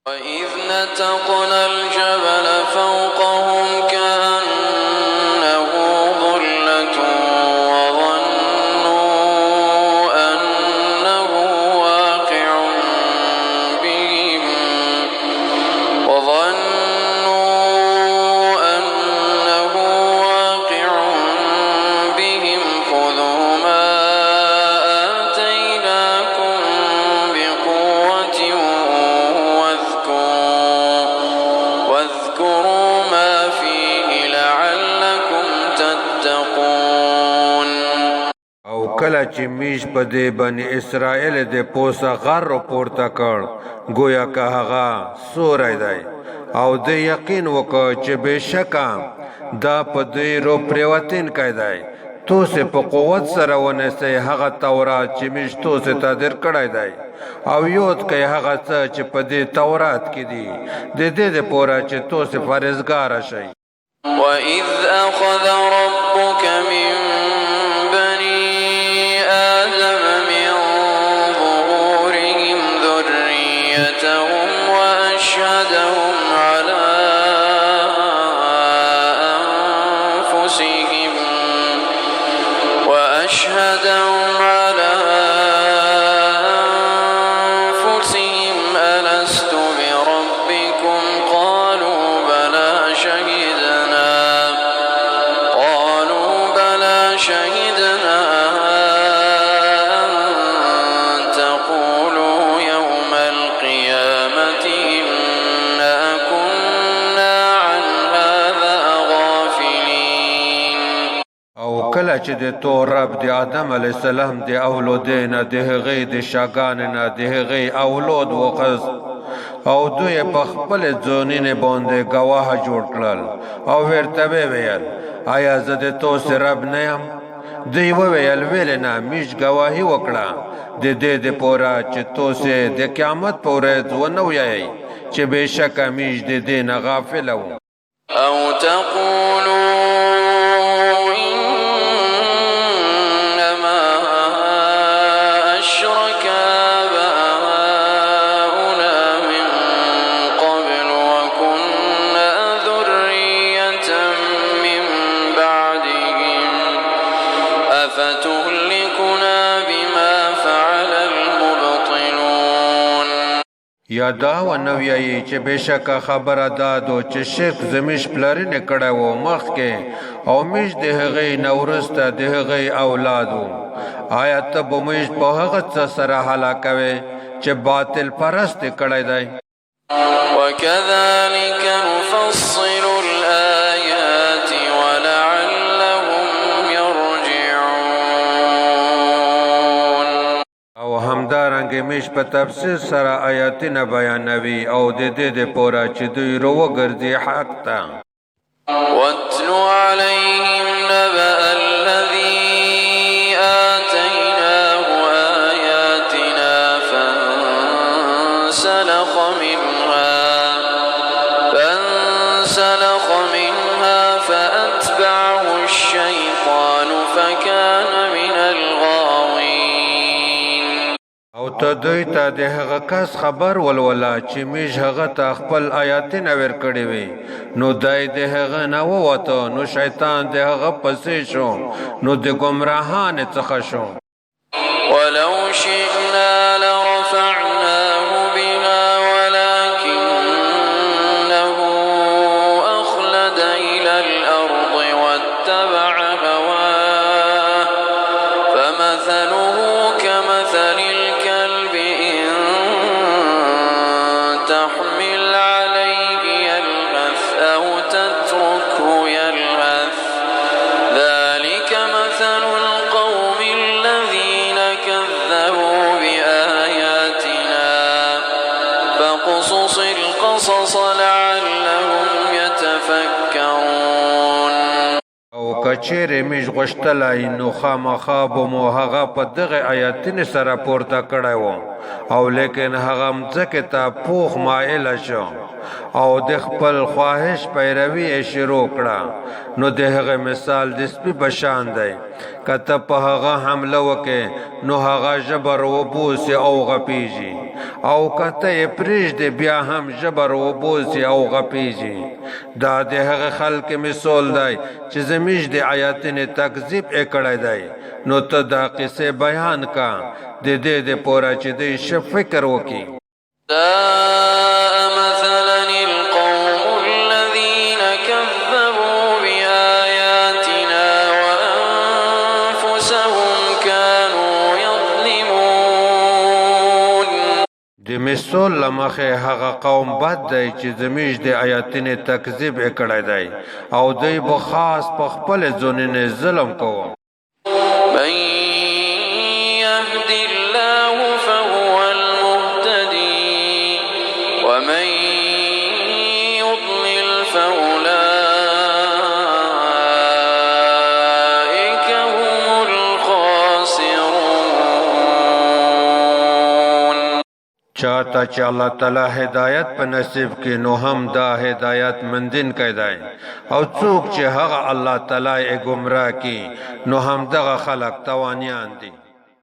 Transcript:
وإذ نتقنا الجبل فوقهم كأنه ظلة وظنوا أنه واقع بهم خذوا ما آتيناكم بقوة واذكروا ما فيه لعلكم تتقون. او کله چې میش په دې بني اسرائیل د پوسه غر پورته کړ گویا که هغه سوری دی او د یقین وکړ چې بېشکه دا په دوی رو پریوتین کی دی توسې په قوت سره ونیسئ هغه تورات چې میش توسې ته در کړی دی او یاد کئ هغه څه چې په دې تورات کې دي د دې دپاره چې توسې پرهیزګاره شئ. وإذ أخذ ربك من بني آدم من ظهورهم ذريتهم وأشهدهم على أنفسهم ألست بربكم قالوا بلى شهدنا أن تقولوا يوم القيامة إنا كنا عن هذا غافلين. او کله چې د تو رب د آدم علیه السلام د اولادې نه د هغې د شاګانې نه د هغې اولاد وغوښت او دوی په خپلې ځانونو باندې ګواه جوړ کړل او ورته ویل آیا زه د تاسې رب نه یم؟ دوی وویل ولې نه میش ګواهي وکړه د دې دپاره چې تاسې د قیامت په ورځ ونه ویایئ چې بېشکه میش د دې نه غافله و. أو تقولوا إنما أشرك آباؤنا من قبل وكنا ذرية من بعدهم أفتهلكنا بما فعل المبطلون. یا دا ونه ویایي چې بېشکه خبره دا ده چې شرک زمیش پلرینې کړی و مخکې او میش د هغې نه وروسته د هغې اولاد و آیا ته به میش په هغه څه سره هلاکوې چې باطل پرست یې کړی دی. وكذلك نفصل الآيات ولعلهم يرجعون. او همدارنګې میش په تفصیل سره آیاتونه بیانوي او د دې دپاره چې دوی راوګرځي حق ته. واتل عليهم نبأ الذي آتيناه آياتنا فانسلخ منها فأتبعه الشيطان فكان من الغاوين. او ته دوی ته د هغه کس خبر ولوله چې میش هغه ته خپل آیاتونه ورکړي وي نو دی د هغه نه ووته نو شیطان د هغه پسې شو نو د ګمراهانو څخه شو. ولو شئنا لرفعناه بها ولكنه أخلد إلى الأرض واتبع هواه فمثله كمثل الكلب إن تحمل عليه يلهث أو تتركه يلهث ذلك مثل القوم الذين كذبوا بآياتنا فاقصص القصص لعلهم يتفكرون. او کچېرې میش غوښتلی نو خامخا به مو هغه په دغه آیاتونو سره پورته کړی و او لیکن هغه مځکې ته پوخ مایله شو او د خپل خواهش پیروي یې شروع کړه نو د هغه مثال د سپي په شان دی که ته په هغه حمله وکې نو هغه ژبه راوبوسي او غپیږي او کته پرېږدې بیا هم ژبر وبوسي او غپېږي دا د هغه خلک مثال دی چې زموږ د آیاتونو تکذیب یې کړی دی نو ته دا قصې بیان کا د دې دپاره چې دوی ښه فکر وکړي ساء مثلا القوم الذين كذبوا بآياتنا وأنفسهم كانوا يظلمون د مثال لمخه هغه قوم بد دی چې زموږ د آیاتونو تکذیب یې کړی دی او دوی به خاص په خپل ځانونو ظلم کوي من يهد الله فهو المهتدي ومن يضلل فأولئك هم الخاسرون چاته چې الله تعالی هدایت په نصیب کې نو هم دا هدایت مندین کیدای او څوک چې هغه الله تعالی یې گمراه کی نو هم دغه خلق توانیان دي